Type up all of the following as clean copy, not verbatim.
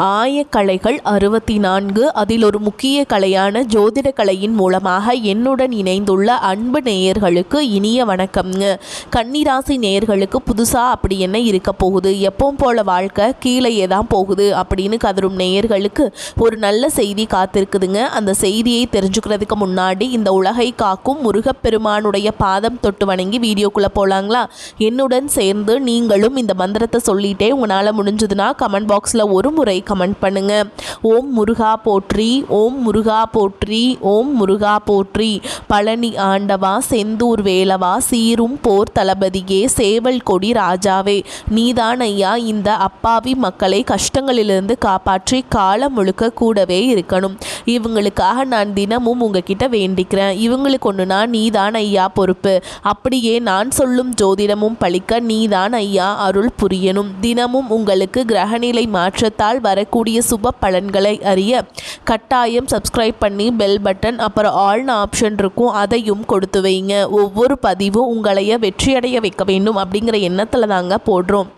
ஆயக்கலைகள் 64 அதில் ஒரு முக்கிய கலையான ஜோதிட கலையின் மூலமாக என்னுடன் இணைந்துள்ள அன்பு நேயர்களுக்கு இனிய வணக்கம்ங்க. கன்னிராசி நேயர்களுக்கு புதுசாக அப்படி என்ன இருக்க போகுது, எப்பவும் போல வாழ்க்கை கீழேயே தான் போகுது அப்படின்னு கதரும் நேயர்களுக்கு ஒரு நல்ல செய்தி காத்திருக்குதுங்க. அந்த செய்தியை தெரிஞ்சுக்கிறதுக்கு முன்னாடி இந்த உலகை காக்கும் முருகப்பெருமானுடைய பாதம் தொட்டு வணங்கி வீடியோக்குள்ளே போகலாங்களா? என்னுடன் சேர்ந்து நீங்களும் இந்த மந்திரத்தை சொல்லிட்டே உங்களால் முடிஞ்சதுன்னா கமெண்ட் பாக்ஸில் ஒரு முறை கமெண்ட் பண்ணுங்க. ஓம் முருகா போற்றி, ஓம் முருகா போற்றி, ஓம் முருகா போற்றி. பழனி ஆண்டவா, செந்தூர் வேலவா, சீரும் போர் தளபதியே, சேவல் கொடி ராஜாவே, நீதான் ஐயா இந்த அப்பாவி மக்களை கஷ்டங்களிலிருந்து காப்பாற்றி காலம் முழுக்க கூடவே இருக்கணும். இவங்களுக்காக நான் தினமும் உங்ககிட்ட வேண்டிக்கிறேன். இவங்களுக்கு ஒன்றுனா நீதான் ஐயா பொறுப்பு. அப்படியே நான் சொல்லும் ஜோதிடமும் பழிக்க நீதான் ஐயா அருள் புரியணும். தினமும் உங்களுக்கு கிரகநிலை மாற்றத்தால் வரக்கூடிய சுப பலன்களை அறிய கட்டாயம் சப்ஸ்கிரைப் பண்ணி பெல் பட்டன் அப்புறம் ஆல்னு ஆப்ஷன் இருக்கும், அதையும் கொடுத்து வைங்க. ஒவ்வொரு பதிவும் உங்களைய வெற்றியடைய வைக்க வேண்டும் அப்படிங்கிற எண்ணத்தில் தாங்க போடுறோம்.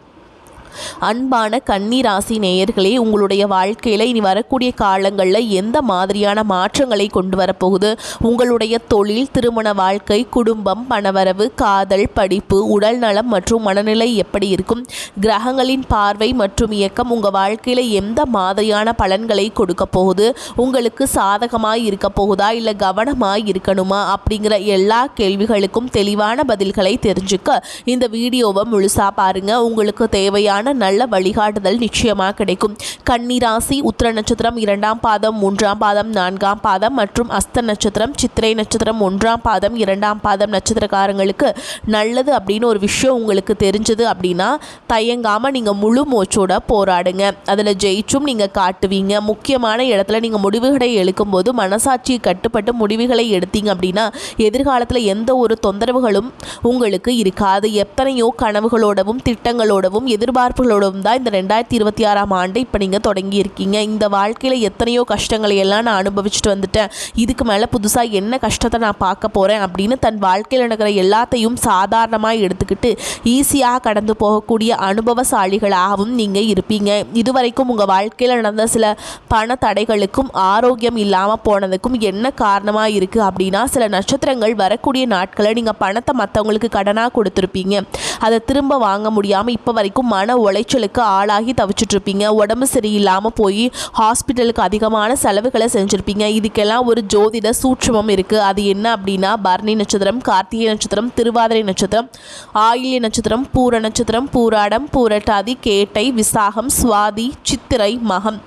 அன்பான கன்னி ராசி நேயர்களே, உங்களுடைய வாழ்க்கையில் இனி வரக்கூடிய காலங்களில் எந்த மாதிரியான மாற்றங்களை கொண்டு வரப்போகுது? உங்களுடைய தொழில், திருமண வாழ்க்கை, குடும்பம், பணவரவு, காதல், படிப்பு, உடல் நலம் மற்றும் மனநிலை எப்படி இருக்கும்? கிரகங்களின் பார்வை மற்றும் இயக்கம் உங்கள் வாழ்க்கையில் எந்த மாதிரியான பலன்களை கொடுக்க போகுது? உங்களுக்கு சாதகமாக இருக்க போகுதா இல்லை கவனமாக இருக்கணுமா? அப்படிங்கிற எல்லா கேள்விகளுக்கும் தெளிவான பதில்களை தெரிஞ்சுக்க இந்த வீடியோவை முழுசாக பாருங்கள். உங்களுக்கு தேவையான நல்ல வழிகாட்டுதல் நிச்சயமாக கிடைக்கும். கன்னிராசி உத்திர நட்சத்திரம் 2ஆம் பாதம், 3ஆம் பாதம், 4ஆம் பாதம் மற்றும் அஸ்த நட்சத்திரம், சித்திரை நட்சத்திரம் 1ஆம் பாதம், 2ஆம் பாதம் நட்சத்திரக்காரங்களுக்கு நல்லது அப்படின்னு ஒரு விஷயம் உங்களுக்கு தெரிஞ்சது அப்படின்னா தயங்காமல் நீங்கள் முழு மூச்சோட போராடுங்க. அதில் ஜெயிச்சும் நீங்கள் காட்டுவீங்க. முக்கியமான இடத்துல நீங்கள் முடிவுகளை எடுக்கும்போது மனசாட்சியை கட்டுப்பட்டு முடிவுகளை எடுத்தீங்க அப்படின்னா எதிர்காலத்தில் எந்த ஒரு தொந்தரவுகளும் உங்களுக்கு இருக்காது. எத்தனையோ கனவுகளோடவும் திட்டங்களோடவும் எதிர்பார்ப்புகளோடும் தான் இந்த 2026ஆம் ஆண்டு இப்போ நீங்கள் தொடங்கி இருக்கீங்க. இந்த வாழ்க்கையில் எத்தனையோ கஷ்டங்களை எல்லாம் நான் அனுபவிச்சுட்டு வந்துட்டேன், இதுக்கு மேலே புதுசாக என்ன கஷ்டத்தை நான் பார்க்க போகிறேன் அப்படின்னு தன் வாழ்க்கையில் நடக்கிற எல்லாத்தையும் சாதாரணமாக எடுத்துக்கிட்டு ஈஸியாக கடந்து போகக்கூடிய அனுபவசாலிகளாகவும் நீங்கள் இருப்பீங்க. இதுவரைக்கும் உங்கள் வாழ்க்கையில் நடந்த சில பண தடைகளுக்கும் ஆரோக்கியம் இல்லாமல் போனதுக்கும் என்ன காரணமாக இருக்குது அப்படின்னா சில நட்சத்திரங்கள் வரக்கூடிய நாட்களில் நீங்கள் பணத்தை மற்றவங்களுக்கு கடனாக கொடுத்துருப்பீங்க. அதை திரும்ப வாங்க முடியாமல் இப்போ வரைக்கும் மன உளைச்சலுக்கு ஆளாகி தவிச்சிட்ருப்பீங்க. உடம்பு சரியில்லாமல் போய் ஹாஸ்பிட்டலுக்கு அதிகமான செலவுகளை செஞ்சுருப்பீங்க. இதுக்கெல்லாம் ஒரு ஜோதிட சூட்சுமம் இருக்குது. அது என்ன அப்படின்னா பரணி நட்சத்திரம், கார்த்திகை நட்சத்திரம், திருவாதிரை நட்சத்திரம், ஆயில்ய நட்சத்திரம், பூர நட்சத்திரம், பூராடம், பூரட்டாதி, கேட்டை, விசாகம், சுவாதி, சித்திரை, மகம்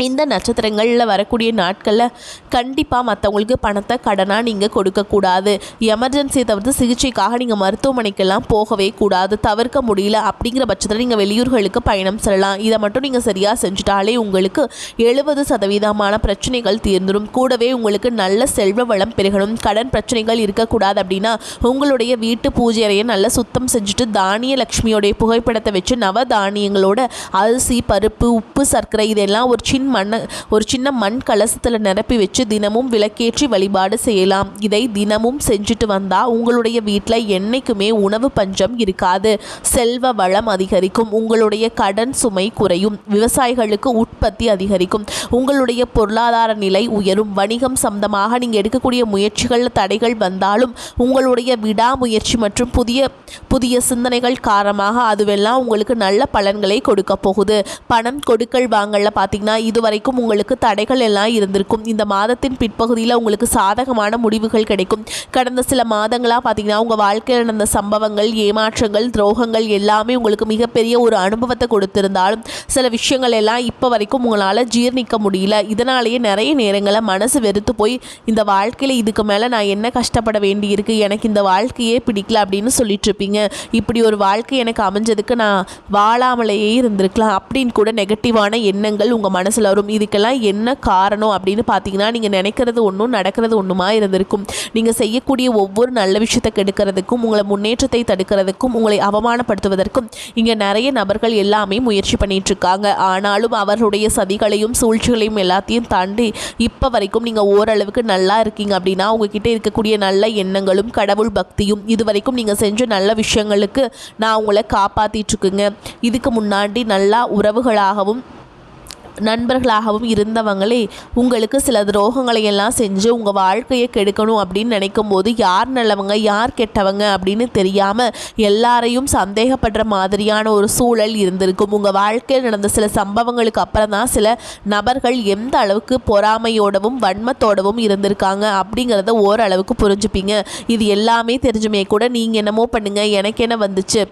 இந்த நட்சத்திரங்களில் வரக்கூடிய நாட்களில் கண்டிப்பாக மற்றவங்களுக்கு பணத்தை கடனாக நீங்கள் கொடுக்கக்கூடாது. எமர்ஜென்சியை தவிர்த்து சிகிச்சைக்காக நீங்கள் மருத்துவமனைக்கெல்லாம் போகவே கூடாது. தவிர்க்க முடியல அப்படிங்கிற பட்சத்தில் நீங்கள் வெளியூர்களுக்கு பயணம் செல்லலாம். இதை மட்டும் நீங்கள் சரியாக செஞ்சுட்டாலே உங்களுக்கு 70% பிரச்சனைகள் தீர்ந்துடும். கூடவே உங்களுக்கு நல்ல செல்வ வளம் பெருகணும். கடன் பிரச்சனைகள் இருக்கக்கூடாது அப்படின்னா உங்களுடைய வீட்டு பூஜை அறையை நல்லா சுத்தம் செஞ்சுட்டு தானிய லட்சுமியோடைய புகைப்படத்தை வச்சு நவ தானியங்களோட அரிசி, பருப்பு, உப்பு, சர்க்கரை இதெல்லாம் ஒரு சின்ன மண் கலசத்தில் நிரப்பி வச்சு தினமும் விளக்கேற்றி வழிபாடு செய்யலாம். இதை தினமும் செஞ்சுட்டு வந்தால் உங்களுடைய வீட்டில் என்னைக்குமே உணவு பஞ்சம் இருக்காது. செல்வ வளம் அதிகரிக்கும். உங்களுடைய கடன் சுமை குறையும். விவசாயிகளுக்கு உற்பத்தி அதிகரிக்கும். உங்களுடைய பொருளாதார நிலை உயரும். வணிகம் சம்பந்தமாக நீங்கள் எடுக்கக்கூடிய முயற்சிகளில் தடைகள் வந்தாலும் உங்களுடைய விடாமுயற்சி மற்றும் புதிய சிந்தனைகள் காரணமாக அதுவெல்லாம் உங்களுக்கு நல்ல பலன்களை கொடுக்க போகுது. பணம் கொடுக்கல் வாங்கல பார்த்தீங்கன்னா இதுவரைக்கும் உங்களுக்கு தடைகள் எல்லாம் இருந்திருக்கும். இந்த மாதத்தின் பிற்பகுதியில் உங்களுக்கு சாதகமான முடிவுகள் கிடைக்கும். கடந்த சில மாதங்களாக பார்த்தீங்கன்னா உங்கள் வாழ்க்கையில் நடந்த சம்பவங்கள், ஏமாற்றங்கள், துரோகங்கள் எல்லாமே உங்களுக்கு மிகப்பெரிய ஒரு அனுபவத்தை கொடுத்திருந்தாலும் சில விஷயங்கள் எல்லாம் இப்போ வரைக்கும் உங்களால் ஜீர்ணிக்க முடியல. இதனாலேயே நிறைய நேரங்களில் மனசு வெறுத்து போய் இந்த வாழ்க்கையில் இதுக்கு மேலே நான் என்ன கஷ்டப்பட வேண்டி இருக்குது, எனக்கு இந்த வாழ்க்கையே பிடிக்கல அப்படின்னு சொல்லிட்டு இருப்பீங்க. இப்படி ஒரு வாழ்க்கை எனக்கு அமைஞ்சதுக்கு நான் வாழாமலேயே இருந்திருக்கலாம் அப்படின்னு கூட நெகட்டிவான எண்ணங்கள் உங்கள் மனசில் வரும். இதுக்கெல்லாம் என்ன காரணம் அப்படின்னு பார்த்தீங்கன்னா நீங்கள் நினைக்கிறது ஒன்றும் நடக்கிறது ஒன்றுமா இருந்திருக்கும். நீங்கள் செய்யக்கூடிய ஒவ்வொரு நல்ல விஷயத்தை கெடுக்கிறதுக்கும் உங்களை முன்னேற்றத்தை தடுக்கிறதுக்கும் உங்களை அவமானப்படுத்துவதற்கும் இங்கே நிறைய நபர்கள் எல்லாமே முயற்சி பண்ணிட்டு இருக்காங்க. ஆனாலும் அவர்களுடைய சதிகளையும் சூழ்ச்சிகளையும் எல்லாத்தையும் தாண்டி இப்போ வரைக்கும் நீங்கள் ஓரளவுக்கு நல்லா இருக்கீங்க அப்படின்னா உங்ககிட்ட இருக்கக்கூடிய நல்ல எண்ணங்களும் கடவுள் பக்தியும் இது வரைக்கும் நீங்கள் செஞ்ச நல்ல விஷயங்களுக்கு நான் உங்களை காப்பாற்றிட்டு இருக்குங்க. இதுக்கு முன்னாடி நல்லா உறவுகளாகவும் நண்பர்களாகவும் இருந்தவங்களே உங்களுக்கு சில துரோகங்களை எல்லாம் செஞ்சு உங்கள் வாழ்க்கையை கெடுக்கணும் அப்படின்னு நினைக்கும் போது யார் நல்லவங்க யார் கெட்டவங்க அப்படின்னு தெரியாமல் எல்லாரையும் சந்தேகப்படுற மாதிரியான ஒரு சூழல் இருந்திருக்கும். உங்கள் வாழ்க்கையில் நடந்த சில சம்பவங்களுக்கு அப்புறம் தான் சில நபர்கள் எந்த அளவுக்கு பொறாமையோடவும் வன்மத்தோடவும் இருந்திருக்காங்க அப்படிங்கிறத ஓரளவுக்கு புரிஞ்சுப்பீங்க. இது எல்லாமே தெரிஞ்சுமே கூட நீங்கள் என்னமோ பண்ணுங்கள் எனக்கு என்ன வந்துச்சு,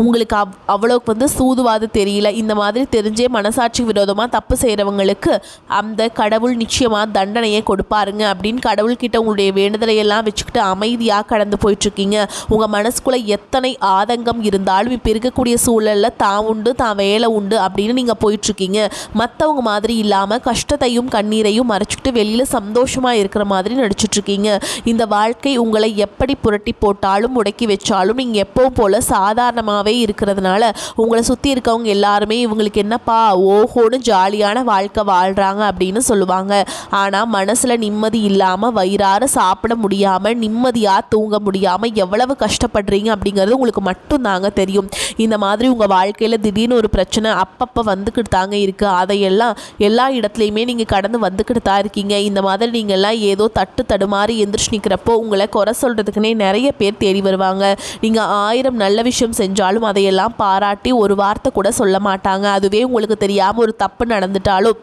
உங்களுக்கு அவ்வளோக்கு சூதுவாது தெரியல, இந்த மாதிரி தெரிஞ்சே மனசாட்சி விரோதமாக தப்பு செய்கிறவங்களுக்கு அந்த கடவுள் நிச்சயமாக தண்டனையை கொடுப்பாருங்க அப்படின்னு கடவுள்கிட்ட உங்களுடைய வேண்டுதலையெல்லாம் வச்சுக்கிட்டு அமைதியாக கடந்து போயிட்டுருக்கீங்க. உங்கள் மனசுக்குள்ளே எத்தனை ஆதங்கம் இருந்தாலும் இப்போ இருக்கக்கூடிய சூழலில் தான் உண்டு தான் வேலை உண்டு அப்படின்னு நீங்கள் போயிட்டுருக்கீங்க. மற்றவங்க மாதிரி இல்லாமல் கஷ்டத்தையும் கண்ணீரையும் மறைச்சிக்கிட்டு வெளியில் சந்தோஷமாக இருக்கிற மாதிரி நடிச்சிட்ருக்கீங்க. இந்த வாழ்க்கை உங்களை எப்படி புரட்டி போட்டாலும் முடக்கி வச்சாலும் நீங்கள் எப்பவும் போல் சாதாரண இருக்கிறதுனால உங்களை சுற்றி இருக்கவங்க எல்லாருமே இவங்களுக்கு என்னப்பா ஓஹோன்னு ஜாலியான வாழ்க்கை வாழ்கிறாங்க அப்படின்னு சொல்லுவாங்க. ஆனால் மனசில் நிம்மதி இல்லாமல் வயிறார சாப்பிட முடியாமல் நிம்மதியாக தூங்க முடியாமல் எவ்வளவு கஷ்டப்படுறீங்க அப்படிங்கிறது உங்களுக்கு மட்டும்தாங்க தெரியும். இந்த மாதிரி உங்கள் வாழ்க்கையில் திடீர்னு ஒரு பிரச்சனை அப்பப்போ வந்துக்கிட்டு தாங்க இருக்குது. அதையெல்லாம் எல்லா இடத்துலையுமே நீங்கள் கடந்து வந்துக்கிட்டு தான் இருக்கீங்க. இந்த மாதிரி நீங்கள்லாம் ஏதோ தட்டு தடுமாறி எந்திரிச்சு நிற்கிறப்போ உங்களை குறை சொல்கிறதுக்குன்னே நிறைய பேர் தேடி வருவாங்க. நீங்கள் 1000 நல்ல விஷயம் செஞ்சாலும் அதையெல்லாம் பாராட்டி ஒரு வார்த்தை கூட சொல்ல மாட்டாங்க. அதுவே உங்களுக்கு தெரியாமல் ஒரு தப்பு நடந்துட்டாலும்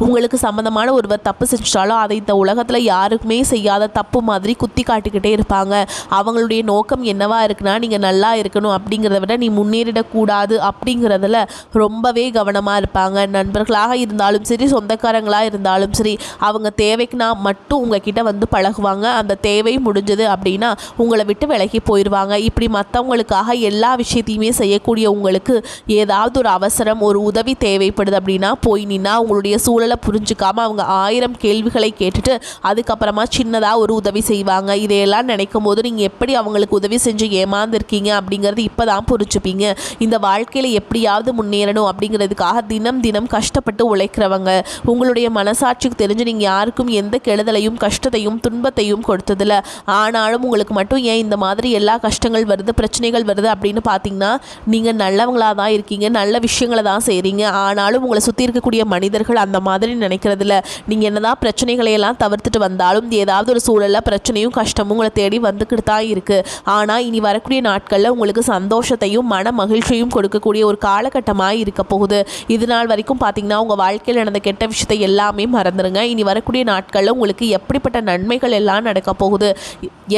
உங்களுக்கு சம்மந்தமான ஒருவர் தப்பு செஞ்சாலும் அதை இந்த உலகத்தில் யாருக்குமே செய்யாத தப்பு மாதிரி குத்தி காட்டிக்கிட்டே இருப்பாங்க. அவங்களுடைய நோக்கம் என்னவா இருக்குன்னா நீங்கள் நல்லா இருக்கணும் அப்படிங்கிறத விட நீ முன்னேறிடக்கூடாது அப்படிங்கிறதுல ரொம்பவே கவனமாக இருப்பாங்க. நண்பர்களாக இருந்தாலும் சரி சொந்தக்காரங்களாக இருந்தாலும் சரி அவங்க தேவைக்குனா மட்டும் உங்ககிட்ட பழகுவாங்க. அந்த தேவை முடிஞ்சது அப்படின்னா உங்களை விட்டு விலகி போயிடுவாங்க. இப்படி மற்றவங்களுக்காக எல்லா விஷயத்தையுமே செய்யக்கூடிய உங்களுக்கு ஏதாவது ஒரு அவசரம் ஒரு உதவி தேவைப்படுது அப்படின்னா போய் நின்னா உங்களுடைய சூழலை புரிஞ்சுக்காம அவங்க 1000 கேள்விகளை கேட்டுட்டு அதுக்கப்புறமா சின்னதாக ஒரு உதவி செய்வாங்க. இதையெல்லாம் நினைக்கும் போது நீங்கள் எப்படி அவங்களுக்கு உதவி செஞ்சு ஏமாந்துருக்கீங்க அப்படிங்கிறது இப்போ தான் புரிஞ்சுப்பீங்க. இந்த வாழ்க்கையில் எப்படியாவது முன்னேறணும் அப்படிங்கிறதுக்காக தினம் தினம் கஷ்டப்பட்டு உழைக்கிறவங்க. உங்களுடைய மனசாட்சிக்கு தெரிஞ்சு நீங்கள் யாருக்கும் எந்த கெடுதலையும் கஷ்டத்தையும் துன்பத்தையும் கொடுத்ததில்ல. ஆனாலும் உங்களுக்கு மட்டும் ஏன் இந்த மாதிரி எல்லா கஷ்டங்கள் வருது பிரச்சனைகள் வருது அப்படின்னு பார்த்தீங்கன்னா நீங்கள் நல்லவங்களாக தான் இருக்கீங்க, நல்ல விஷயங்களை தான் செய்கிறீங்க. ஆனாலும் உங்களை சுற்றி இருக்கக்கூடிய மனிதர்கள் அந்த மாதிரி நினைக்கிறதுல நீங்கள் என்னதான் பிரச்சனைகளை எல்லாம் தவிர்த்துட்டு வந்தாலும் ஏதாவது ஒரு சூழலில் பிரச்சனையும் கஷ்டமும் உங்களை தேடி வந்துக்கிட்டு தான் இருக்குது. ஆனால் இனி வரக்கூடிய நாட்களில் உங்களுக்கு சந்தோஷத்தையும் மன மகிழ்ச்சியும் கொடுக்கக்கூடிய ஒரு காலகட்டமாக இருக்க போகுது. இது நாள் வரைக்கும் பார்த்தீங்கன்னா உங்கள் வாழ்க்கையில் நடந்த கெட்ட விஷயத்தை எல்லாமே மறந்துடுங்க. இனி வரக்கூடிய நாட்களில் உங்களுக்கு எப்படிப்பட்ட நன்மைகள் எல்லாம் நடக்க போகுது,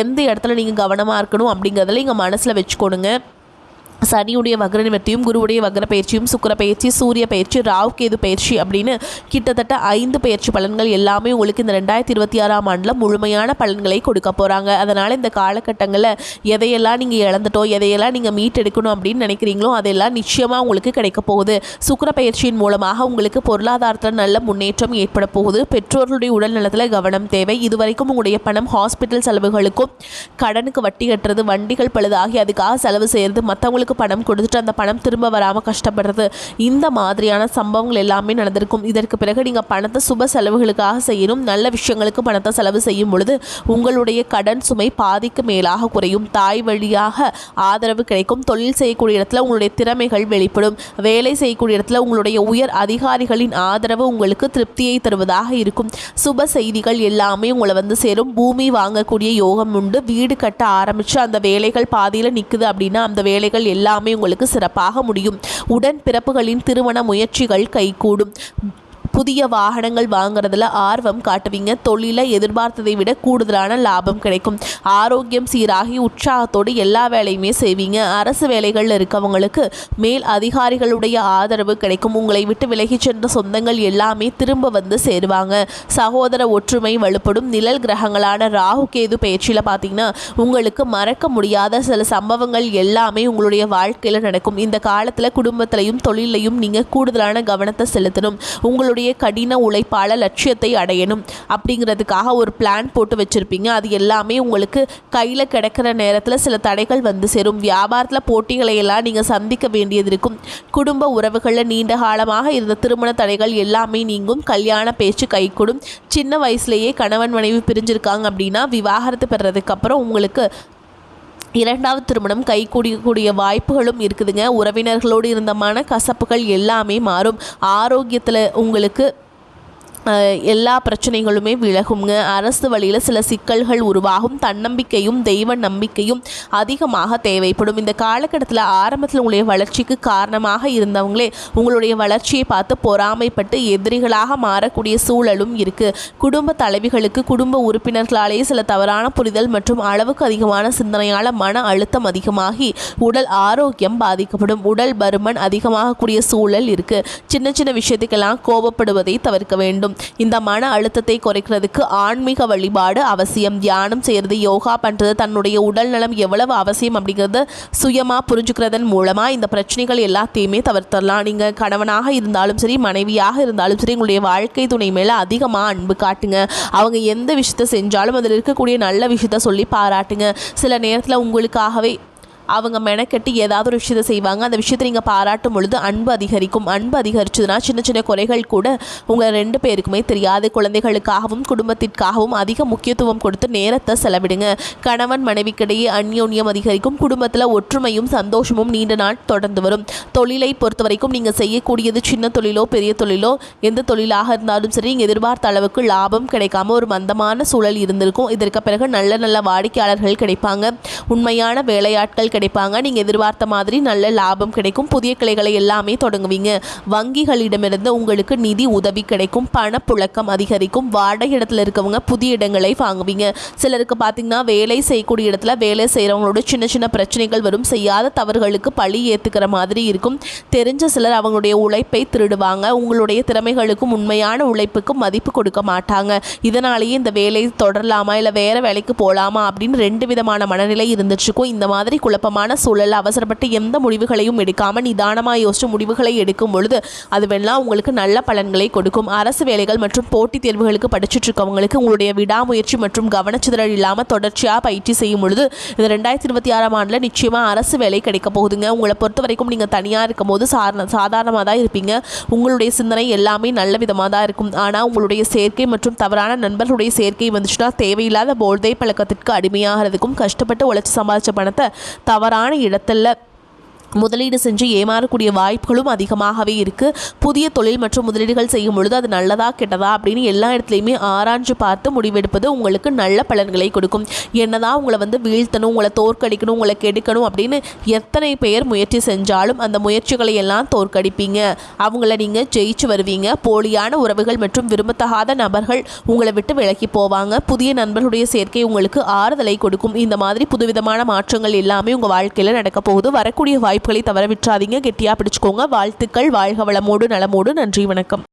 எந்த இடத்துல நீங்கள் கவனமாக இருக்கணும் அப்படிங்கிறதுல நீங்கள் மனசில் வச்சுக்கோணுங்க. சனியுடைய வக்ர நிவர்த்தியும் குருவுடைய வக்ர பயிற்சியும் சுக்கிர பயிற்சி சூரிய பயிற்சி ராகு கேது பயிற்சி அப்படின்னு கிட்டத்தட்ட 5 பயிற்சி பலன்கள் எல்லாமே உங்களுக்கு இந்த 2026ஆம் ஆண்டில் முழுமையான பலன்களை கொடுக்க போகிறாங்க. அதனால் இந்த காலகட்டங்களில் எதையெல்லாம் நீங்கள் இழந்துட்டோ எதையெல்லாம் நீங்கள் மீட்டெடுக்கணும் அப்படின்னு நினைக்கிறீங்களோ அதெல்லாம் நிச்சயமாக உங்களுக்கு கிடைக்க போகுது. சுக்கிர பயிற்சியின் மூலமாக உங்களுக்கு பொருளாதாரத்தில் நல்ல முன்னேற்றம் ஏற்பட போகுது. பெற்றோர்களுடைய உடல் நலத்தில் கவனம் தேவை. இதுவரைக்கும் உங்களுடைய பணம் ஹாஸ்பிட்டல் செலவுகளுக்கும் கடனுக்கு வட்டி கட்டுறது வண்டிகள் பழுதாகி அதுக்காக செலவு செய்கிறது மற்றவங்களுக்கு பணம் கொடுத்துட்டு அந்த பணம் திரும்ப வராமல் கஷ்டப்படுறது இந்த மாதிரியான சம்பவங்கள் எல்லாமே நடந்திருக்கும். இதற்கு பிறகு நீங்கள் பணத்தை சுப செலவுகளுக்காக செய்யணும். நல்ல விஷயங்களுக்கு பணத்தை செலவு செய்யும் பொழுது உங்களுடைய கடன் சுமை பாதிக்கு மேலாக குறையும். தாய் வழியாக ஆதரவு கிடைக்கும். தொழில் செய்யக்கூடிய இடத்துல உங்களுடைய திறமைகள் வெளிப்படும். வேலை செய்யக்கூடிய இடத்துல உங்களுடைய உயர் அதிகாரிகளின் ஆதரவு உங்களுக்கு திருப்தியை தருவதாக இருக்கும். சுப செய்திகள் எல்லாமே உங்களை சேரும். பூமி வாங்கக்கூடிய யோகம் உண்டு. வீடு கட்ட ஆரம்பித்து அந்த வேலைகள் பாதியில் நிற்குது அப்படின்னா அந்த வேலைகள் எல்லாமே உங்களுக்கு சிறப்பாக முடியும். உடன் பிறப்புகளின் திருமண முயற்சிகள் கைகூடும். புதிய வாகனங்கள் வாங்குறதுல ஆர்வம் காட்டுவீங்க. தொழிலை எதிர்பார்த்ததை விட கூடுதலான லாபம் கிடைக்கும். ஆரோக்கியம் சீராகி உற்சாகத்தோடு எல்லா வேலையுமே செய்வீங்க. அரசு வேலைகளில் இருக்கவங்களுக்கு மேல் அதிகாரிகளுடைய ஆதரவு கிடைக்கும். உங்களை விட்டு விலகி சென்ற சொந்தங்கள் எல்லாமே திரும்ப சேருவாங்க. சகோதர ஒற்றுமை வலுப்படும். நிழல் கிரகங்களான ராகு கேது பயிற்சியில் பார்த்தீங்கன்னா உங்களுக்கு மறக்க முடியாத சில சம்பவங்கள் எல்லாமே உங்களுடைய வாழ்க்கையில் நடக்கும். இந்த காலத்தில் குடும்பத்திலையும் தொழிலையும் நீங்கள் கூடுதலான கவனத்தை செலுத்தணும். உங்களுடைய கடின உழைப்பால லட்சியத்தை அடையணும் அப்படிங்கிறதுக்காக ஒரு பிளான் போட்டு வச்சிருப்பீங்க. அது எல்லாமே உங்களுக்கு கையில் கிடைக்கிற நேரத்தில் சில தடைகள் சேரும். வியாபாரத்தில் போட்டிகளை எல்லாம் நீங்கள் சந்திக்க வேண்டியது இருக்கும். குடும்ப உறவுகளில் நீண்ட காலமாக இருந்த திருமண தடைகள் எல்லாமே நீங்கும். கல்யாண பேச்சு கைகூடும். சின்ன வயசுலேயே கணவன் மனைவி பிரிஞ்சிருக்காங்க அப்படின்னா விவாகரத்து பெறதுக்கு அப்புறம் உங்களுக்கு இரண்டாவது திருமணம் கைகூடிய வாய்ப்புகளும் இருக்குதுங்க. உறவினர்களோடு இருந்த மனக்கசப்புகள் எல்லாமே மாறும். ஆரோக்கியத்தில் உங்களுக்கு எல்லா பிரச்சனைகளுமே விலகுங்க. அரசு வழியில் சில சிக்கல்கள் உருவாகும். தன்னம்பிக்கையும் தெய்வ நம்பிக்கையும் அதிகமாக தேவைப்படும். இந்த காலகட்டத்தில் ஆரம்பத்தில் உங்களுடைய வளர்ச்சிக்கு காரணமாக இருந்தவங்களே உங்களுடைய வளர்ச்சியை பார்த்து பொறாமைப்பட்டு எதிரிகளாக மாறக்கூடிய சூழலும் இருக்குது. குடும்ப தலைவிகளுக்கு குடும்ப உறுப்பினர்களாலேயே சில தவறான புரிதல் மற்றும் அளவுக்கு அதிகமான சிந்தனையால் மன அழுத்தம் அதிகமாகி உடல் ஆரோக்கியம் பாதிக்கப்படும். உடல் பருமன் அதிகமாகக்கூடிய சூழல் இருக்குது. சின்ன சின்ன விஷயத்துக்கெல்லாம் கோபப்படுவதை தவிர்க்க வேண்டும். இந்த மன அழுத்தத்தை குறைக்கிறதுக்கு ஆன்மீக வழிபாடு அவசியம். தியானம் செய்கிறது, யோகா பண்ணுறது, தன்னுடைய உடல் நலம் எவ்வளவு அவசியம் அப்படிங்கிறத சுயமாக புரிஞ்சுக்கிறதன் மூலமாக இந்த பிரச்சனைகள் எல்லாத்தையுமே தவிர்த்தரலாம். நீங்கள் கணவனாக இருந்தாலும் சரி, மனைவியாக இருந்தாலும் சரி, உங்களுடைய வாழ்க்கை துணை மேலே அதிகமாக அன்பு காட்டுங்க. அவங்க எந்த விஷயத்தை செஞ்சாலும் அதில் இருக்கக்கூடிய நல்ல விஷயத்த சொல்லி பாராட்டுங்க. சில நேரத்தில் உங்களுக்காகவே அவங்க மெனக்கெட்டு ஏதாவது ஒரு விஷயத்தை செய்வாங்க. அந்த விஷயத்தை நீங்கள் பாராட்டும் பொழுது அன்பு அதிகரிக்கும். அன்பு அதிகரிச்சதுன்னா சின்ன சின்ன குறைகள் கூட உங்கள் 2 பேருக்குமே தெரியாது. குழந்தைகளுக்காகவும் குடும்பத்திற்காகவும் அதிக முக்கியத்துவம் கொடுத்து நேரத்தை செலவிடுங்க. கணவன் மனைவிக்கிடையே அந்யோன்யம் அதிகரிக்கும். குடும்பத்தில் ஒற்றுமையும் சந்தோஷமும் நீண்ட நாள் தொடர்ந்து வரும். தொழிலை பொறுத்த வரைக்கும் நீங்கள் செய்யக்கூடியது சின்ன தொழிலோ பெரிய தொழிலோ எந்த தொழிலாக இருந்தாலும் சரி, நீங்கள் எதிர்பார்த்த அளவுக்கு லாபம் கிடைக்காம ஒரு மந்தமான சூழல் இருந்திருக்கும். இதற்கு பிறகு நல்ல நல்ல வாடிக்கையாளர்கள் கிடைப்பாங்க. உண்மையான வேலையாட்கள் கிடைப்பாங்க. நீங்கள் எதிர்பார்த்த மாதிரி நல்ல லாபம் கிடைக்கும். புதிய கிளைகளை எல்லாமே தொடங்குவீங்க. வங்கிகளிடமிருந்து உங்களுக்கு நிதி உதவி கிடைக்கும். பணப்புழக்கம் அதிகரிக்கும். வாடகை இடத்துல இருக்கவங்க புதிய இடங்களை வாங்குவீங்க. சிலருக்கு பார்த்தீங்கன்னா வேலை செய்யக்கூடிய இடத்துல வேலை செய்கிறவங்களோட சின்ன சின்ன பிரச்சனைகள் வரும். செய்யாத தவறுகளுக்கு பழி ஏற்றுக்கிற மாதிரி இருக்கும். தெரிஞ்ச சிலர் அவங்களுடைய உழைப்பை திருடுவாங்க. உங்களுடைய திறமைகளுக்கும் உண்மையான உழைப்புக்கும் மதிப்பு கொடுக்க மாட்டாங்க. இதனாலேயே இந்த வேலை தொடரலாமா இல்லை வேறு வேலைக்கு போகலாமா அப்படின்னு 2 விதமான மனநிலை இருந்துச்சுக்கும். இந்த மாதிரி குழப்பமான சூழல் அவசரப்பட்டு எந்த முடிவுகளையும் எடுக்காமல் நிதானமாக யோசிச்சு முடிவுகளை எடுக்கும் பொழுது அதுவெல்லாம் உங்களுக்கு நல்ல பலன்களை கொடுக்கும். அரசு வேலைகள் மற்றும் போட்டித் தேர்வுகளுக்கு படிச்சுட்டு இருக்கவங்களுக்கு உங்களுடைய விடாமுயற்சி மற்றும் கவனச்சிதறல் இல்லாமல் தொடர்ச்சியாக பயிற்சி செய்யும் பொழுது இந்த 2026ஆம் ஆண்டில் நிச்சயமாக அரசு வேலை கிடைக்க போகுதுங்க. உங்களை பொறுத்த வரைக்கும் நீங்கள் தனியாக இருக்கும் போது சாதாரணமாக தான் இருப்பீங்க. உங்களுடைய சிந்தனை எல்லாமே நல்ல விதமாக தான் இருக்கும். ஆனால் உங்களுடைய சேர்க்கை மற்றும் தவறான நண்பர்களுடைய சேர்க்கை வந்துச்சுன்னா தேவையில்லாத போதை பழக்கத்திற்கு அடிமையாகிறதுக்கும் கஷ்டப்பட்டு உழைச்சி சம்பாதிச்ச பணத்தை தவறான இடத்துல முதலீடு செஞ்சு ஏமாறக்கூடிய வாய்ப்புகளும் அதிகமாகவே இருக்குது. புதிய தொழில் மற்றும் முதலீடுகள் செய்யும் பொழுது அது நல்லதா கெட்டதா அப்படின்னு எல்லா இடத்துலையுமே ஆராய்ஞ்சு பார்த்து முடிவெடுப்பது உங்களுக்கு நல்ல பலன்களை கொடுக்கும். என்னதான் உங்களை வீழ்த்தணும், உங்களை தோற்கடிக்கணும், உங்களை கெடுக்கணும் அப்படின்னு எத்தனை பேர் முயற்சி செஞ்சாலும் அந்த முயற்சிகளை எல்லாம் தோற்கடிப்பீங்க. அவங்கள நீங்கள் ஜெயிச்சு வருவீங்க. போலியான உறவுகள் மற்றும் விரும்பத்தகாத நபர்கள் உங்களை விட்டு விலகி போவாங்க. புதிய நண்பர்களுடைய சேர்க்கை உங்களுக்கு ஆறுதலை கொடுக்கும். இந்த மாதிரி புதுவிதமான மாற்றங்கள் எல்லாமே உங்கள் வாழ்க்கையில் நடக்க போகுது. வரக்கூடிய வாய்ப்புகளை தவற விட்டுறாதீங்க. கெட்டியாக பிடிச்சுக்கோங்க. வாழ்த்துக்கள். வாழ்க வளமோடு நலமோடு. நன்றி, வணக்கம்.